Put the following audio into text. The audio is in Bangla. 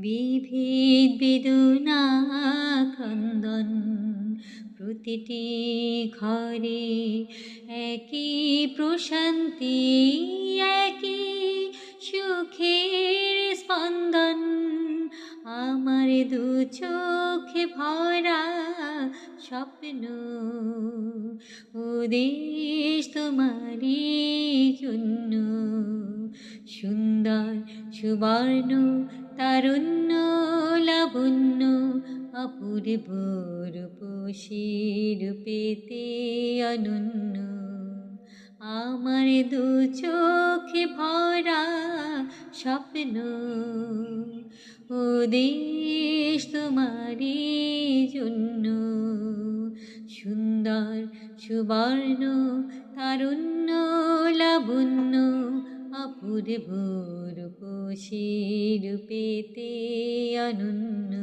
বিভেদ বেদনা ক্রন্দন প্রতিটি ঘরে একই প্রশান্তি, একই সুখের স্পন্দন। আমার দু চোখে ভরা স্বপ্ন, ও দেশ তোমারই জন্য। সুন্দর সুবর্ণ তারুণ্য লাবণ্য, অপূর্ব রূপসী রূপেতে অনন্য। আমার দু চোখে ভরা স্বপ্ন, ও দেশ তোমারই জন্য। সুন্দর সুবর্ণ তারুণ্য লাবণ্য, অপূর্ব রূপসী রূপেতে অনন্য।